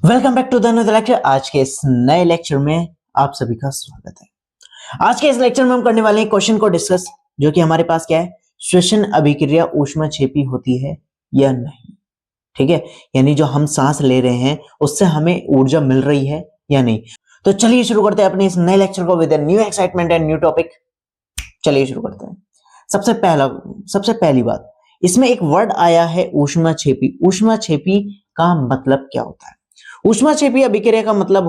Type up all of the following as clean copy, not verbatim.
Welcome back to the another lecture. आज के इस नए लेक्चर में आप सभी का स्वागत है। आज के इस लेक्चर में हम करने वाले हैं क्वेश्चन को डिस्कस, जो कि हमारे पास क्या है, श्वसन अभिक्रिया ऊष्माक्षेपी होती है या नहीं। ठीक है, यानी जो हम सांस ले रहे हैं उससे हमें ऊर्जा मिल रही है या नहीं। तो चलिए शुरू करते हैं अपने इस नए लेक्चर को with new excitement and new topic. चलिए शुरू करते हैं। सबसे पहली बात, इसमें एक वर्ड आया है ऊष्माक्षेपी। ऊष्माक्षेपी का मतलब क्या होता है? ऊष्माक्षेपी अभिक्रिया का मतलब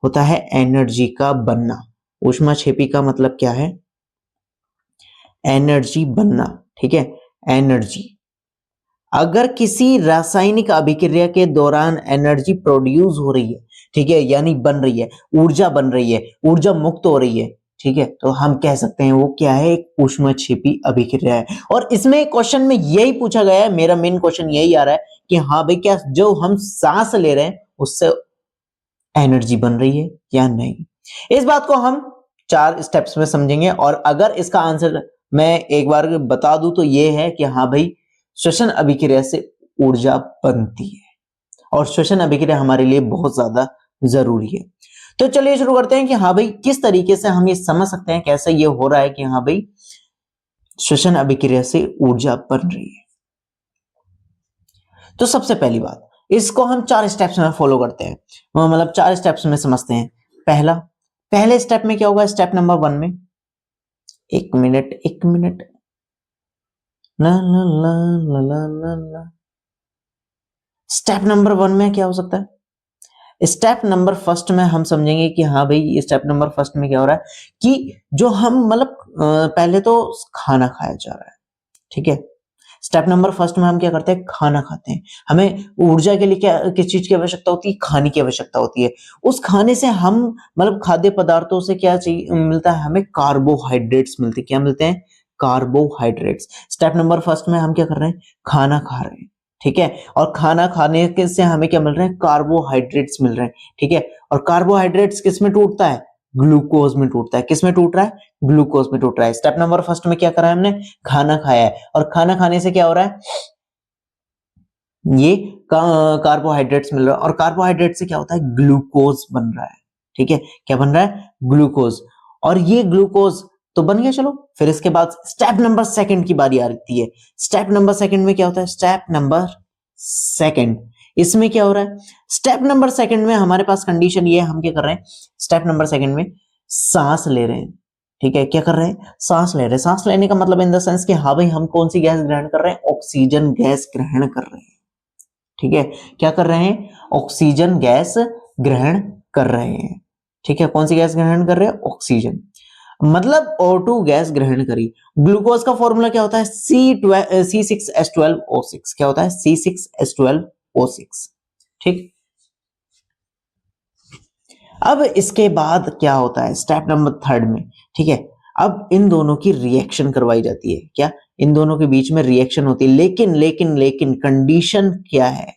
होता है एनर्जी का बनना। ऊष्माक्षेपी का मतलब क्या है? एनर्जी बनना। ठीक है, एनर्जी। अगर किसी रासायनिक अभिक्रिया के दौरान एनर्जी प्रोड्यूस हो रही है, ठीक है, यानी बन रही है, ऊर्जा बन रही है, ऊर्जा मुक्त हो रही है, ठीक है, तो हम कह सकते हैं वो क्या है, एक ऊष्माक्षेपी अभिक्रिया है। और इसमें क्वेश्चन में यही पूछा गया है, मेरा मेन क्वेश्चन यही आ रहा है कि हाँ भाई, क्या जो हम सांस ले रहे हैं उससे एनर्जी बन रही है या नहीं। इस बात को हम 4 स्टेप्स में समझेंगे, और अगर इसका आंसर मैं एक बार बता दूं तो ये है कि हाँ भाई, श्वसन अभिक्रिया से ऊर्जा बनती है, और श्वसन अभिक्रिया हमारे लिए बहुत ज्यादा जरूरी है। तो चलिए शुरू करते हैं कि हाँ भाई, किस तरीके से हम ये समझ सकते हैं, कैसे ये हो रहा है कि हाँ भाई, श्वसन अभिक्रिया से ऊर्जा बन रही है। तो सबसे पहली बात, इसको हम 4 स्टेप्स में फॉलो करते हैं, मतलब 4 स्टेप्स में समझते हैं। पहले स्टेप में क्या होगा? स्टेप नंबर 1 में, एक मिनट, ला ला ला ला ला ला ला। स्टेप नंबर 1 में क्या हो सकता है? स्टेप नंबर फर्स्ट में हम समझेंगे कि हाँ भाई, स्टेप नंबर फर्स्ट में क्या हो रहा है कि जो हम मतलब पहले तो खाना खाया जा रहा है। ठीक है, स्टेप नंबर फर्स्ट में हम क्या करते हैं? खाना खाते हैं। हमें ऊर्जा के लिए क्या, किस चीज की आवश्यकता होती है? खाने की आवश्यकता होती है। उस खाने से हम मतलब खाद्य पदार्थों से क्या मिलता है? हमें कार्बोहाइड्रेट्स मिलते हैं। क्या मिलते हैं? कार्बोहाइड्रेट्स। स्टेप नंबर फर्स्ट में हम क्या कर रहे हैं? खाना खा रहे हैं। ठीक है, और खाना खाने के से हमें क्या मिल रहे हैं? कार्बोहाइड्रेट्स मिल रहे हैं। ठीक है, और कार्बोहाइड्रेट्स किस में टूटता है? ग्लूकोज में टूटता है। किस में टूट रहा है? ग्लूकोज में टूट रहा है। स्टेप नंबर फर्स्ट में क्या करा है हमने? खाना खाया है, और खाना खाने से क्या हो रहा है? ये कार्बोहाइड्रेट्स मिल रहा है, और कार्बोहाइड्रेट से क्या होता है? ग्लूकोज बन रहा है। ठीक है, क्या बन रहा है? ग्लूकोज। और ये ग्लूकोज तो बन गया, चलो फिर इसके बाद स्टेप नंबर सेकंड की बारी आती है। स्टेप नंबर सेकंड में क्या होता है? स्टेप नंबर सेकंड, इसमें क्या हो रहा है? स्टेप नंबर सेकंड में हमारे पास कंडीशन ये है, हम क्या कर रहे हैं? स्टेप नंबर सेकंड में सांस ले रहे हैं। ठीक है, क्या कर रहे हैं? सांस ले रहे हैं। सांस लेने का मतलब इन द सेंस कि हाँ भाई, हम कौन सी गैस ग्रहण कर रहे हैं? ऑक्सीजन गैस ग्रहण कर रहे हैं। ठीक है, क्या कर रहे हैं? ऑक्सीजन गैस ग्रहण कर रहे हैं। ठीक है, कौन सी गैस ग्रहण कर रहे हैं? ऑक्सीजन, मतलब O2 गैस ग्रहण करी। ग्लूकोज का फॉर्मूला क्या होता है? C6H12O6। क्या होता है? C6H12O6। ठीक, अब इसके बाद क्या होता है? स्टेप नंबर थर्ड में, ठीक है, अब इन दोनों की रिएक्शन करवाई जाती है। क्या? इन दोनों के बीच में रिएक्शन होती है, लेकिन कंडीशन क्या है?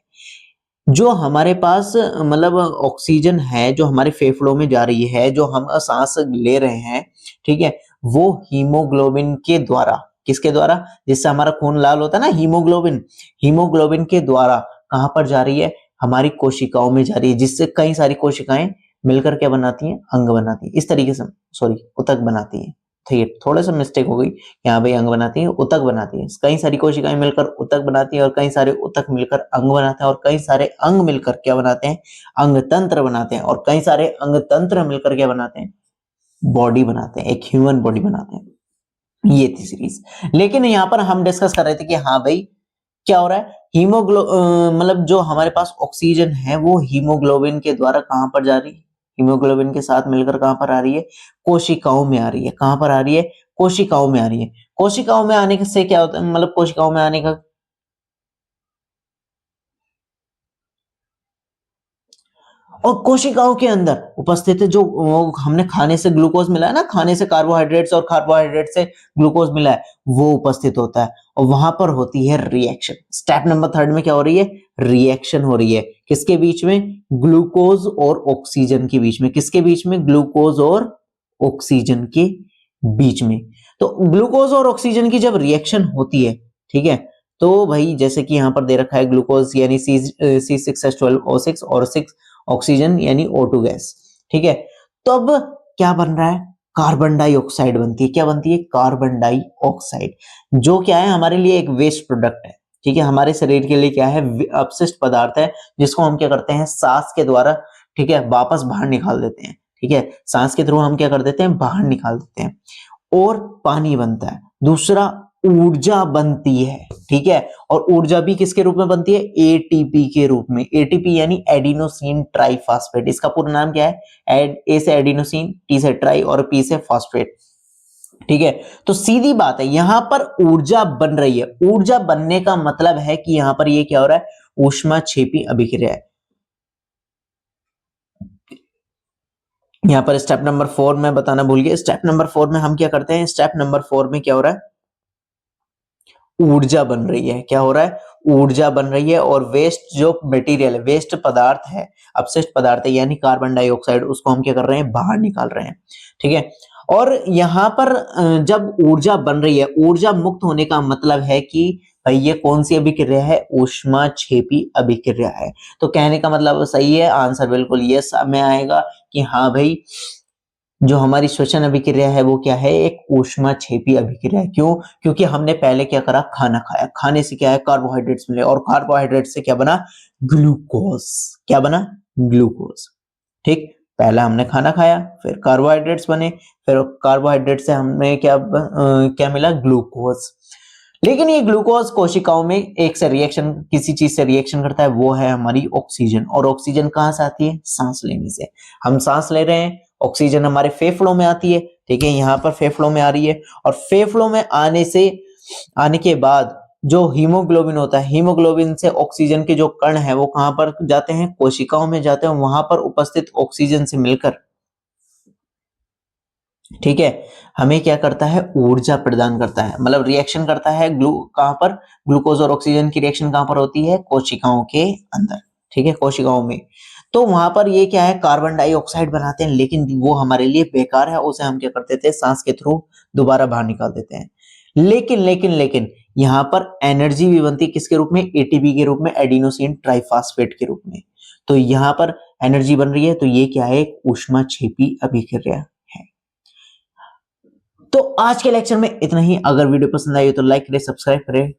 जो हमारे पास मतलब ऑक्सीजन है, जो हमारे फेफड़ों में जा रही है, जो हम सांस ले रहे हैं, ठीक है, वो हीमोग्लोबिन के द्वारा, किसके द्वारा? जिससे हमारा खून लाल होता है ना, हीमोग्लोबिन। हीमोग्लोबिन के द्वारा कहां पर जा रही है? हमारी कोशिकाओं में जा रही है, जिससे कई सारी कोशिकाएं मिलकर क्या बनाती हैं? अंग बनाती हैं। इस तरीके से, सॉरी, ऊतक बनाती हैं। ठीक, थोड़ा सा मिस्टेक हो गई, यहाँ भाई अंग बनाती है, ऊतक बनाती है। कई सारी कोशिकाएं मिलकर ऊतक बनाती है, और कई सारे ऊतक मिलकर अंग बनाते हैं, और कई सारे अंग मिलकर क्या बनाते हैं? अंग तंत्र बनाते हैं, और कई सारे अंग तंत्र मिलकर क्या बनाते हैं? बॉडी बनाते हैं, एक ह्यूमन बॉडी बनाते हैं। ये थी सीरीज। लेकिन यहाँ पर हम डिस्कस कर रहे थे कि हाँ भाई, क्या हो रहा है? मतलब जो हमारे पास ऑक्सीजन है वो हीमोग्लोबिन के द्वारा कहां पर जा रही है? हीमोग्लोबिन के साथ मिलकर कहां पर आ रही है? कोशिकाओं में आ रही है। कहां पर आ रही है? कोशिकाओं में आ रही है। कोशिकाओं में आने से क्या होता है? मतलब कोशिकाओं में आने का, और कोशिकाओं के अंदर उपस्थित है, जो हमने खाने से ग्लूकोज मिला है ना, खाने से कार्बोहाइड्रेट्स और कार्बोहाइड्रेट से ग्लूकोज मिला है, वो उपस्थित होता है, और वहां पर होती है रिएक्शन। स्टेप नंबर थर्ड में क्या हो रही है? रिएक्शन हो रही है। किसके बीच में? ग्लूकोज और ऑक्सीजन के बीच में। किसके बीच में? ग्लूकोज और ऑक्सीजन के बीच में। तो ग्लूकोज और ऑक्सीजन की जब रिएक्शन होती है, ठीक है, तो भाई जैसे कि यहाँ पर दे रखा है ग्लूकोज यानी C6H12O6 और 6 ऑक्सीजन यानी O2 गैस, ठीक है। तो अब क्या बन रहा है, कार्बन डाइऑक्साइड बनती है। क्या बनती है, कार्बन डाइऑक्साइड, जो क्या है हमारे लिए एक वेस्ट प्रोडक्ट है, ठीक है। हमारे शरीर के लिए क्या है, अपशिष्ट पदार्थ है, जिसको हम क्या करते हैं सांस के द्वारा, ठीक है, वापस बाहर निकाल देते हैं, ठीक है। सांस के थ्रू हम क्या कर देते हैं, बाहर निकाल देते हैं, और पानी बनता है। दूसरा, ऊर्जा बनती है, ठीक है। और ऊर्जा भी किसके रूप में बनती है, एटीपी के रूप में। एटीपी यानी एडिनोसिन ट्राइफॉस्फेट, इसका पूरा नाम क्या है, ए से एडिनोसिन, टी से ट्राई और पी से फॉस्फेट, ठीक है। तो सीधी बात है, यहां पर ऊर्जा बन रही है। ऊर्जा बनने का मतलब है कि यहां पर ये क्या हो रहा है, ऊष्माक्षेपी अभिक्रिया है। यहां पर स्टेप नंबर 4 में बताना भूल गया। स्टेप नंबर 4 में हम क्या करते हैं, स्टेप नंबर 4 में क्या हो रहा है, ऊर्जा बन रही है। क्या हो रहा है, ऊर्जा बन रही है, और वेस्ट जो मटेरियल है, वेस्ट पदार्थ है, अपशिष्ट पदार्थ है यानी कार्बन डाइऑक्साइड, उसको हम क्या कर रहे हैं, बाहर निकाल रहे हैं, ठीक है। और यहां पर जब ऊर्जा बन रही है, ऊर्जा मुक्त होने का मतलब है कि भाई ये कौन सी अभिक्रिया है, ऊष्माक्षेपी अभिक्रिया है। तो कहने का मतलब सही है, आंसर बिल्कुल यस में आएगा कि हाँ भाई जो हमारी श्वसन अभिक्रिया है वो क्या है, एक ऊष्माक्षेपी अभिक्रिया है। क्यों, क्योंकि हमने पहले क्या करा, खाना खाया, खाने से क्या है, कार्बोहाइड्रेट्स मिले, और कार्बोहाइड्रेट से क्या बना, ग्लूकोज। क्या बना, ग्लूकोज, ठीक। पहला हमने खाना खाया, फिर कार्बोहाइड्रेट्स बने, फिर कार्बोहाइड्रेट से हमें क्या मिला, ग्लूकोज। लेकिन ये ग्लूकोज कोशिकाओं में एक से रिएक्शन, किसी चीज से रिएक्शन करता है, वो है हमारी ऑक्सीजन। और ऑक्सीजन कहां से आती है, सांस लेने से। हम सांस ले रहे हैं, ऑक्सीजन हमारे फेफड़ों में आती है, ठीक है, यहाँ पर फेफड़ों में आ रही है, और फेफड़ों में आने के बाद जो हीमोग्लोबिन होता है, हीमोग्लोबिन से ऑक्सीजन के जो कण है वो कहां पर जाते हैं, कोशिकाओं में जाते हैं, वहां पर उपस्थित ऑक्सीजन से मिलकर, ठीक है, हमें क्या करता है, ऊर्जा प्रदान करता है, मतलब रिएक्शन करता है। कहां पर, ग्लूकोज और ऑक्सीजन की रिएक्शन कहां पर होती है, कोशिकाओं के अंदर, ठीक है, कोशिकाओं में। तो वहां पर ये क्या है, कार्बन डाइऑक्साइड बनाते हैं, लेकिन वो हमारे लिए बेकार है, उसे हम क्या करते थे, सांस के थ्रू दोबारा बाहर निकाल देते हैं। लेकिन यहां पर एनर्जी भी बनती है, किसके रूप में, एटीपी के रूप में, एडिनोसिन ट्राइफॉस्फेट के रूप में। तो यहां पर एनर्जी बन रही है, तो ये क्या है, एक ऊष्माक्षेपी अभिक्रिया है। तो आज के लेक्चर में इतना ही। अगर वीडियो पसंद आई हो तो लाइक करें, सब्सक्राइब करें।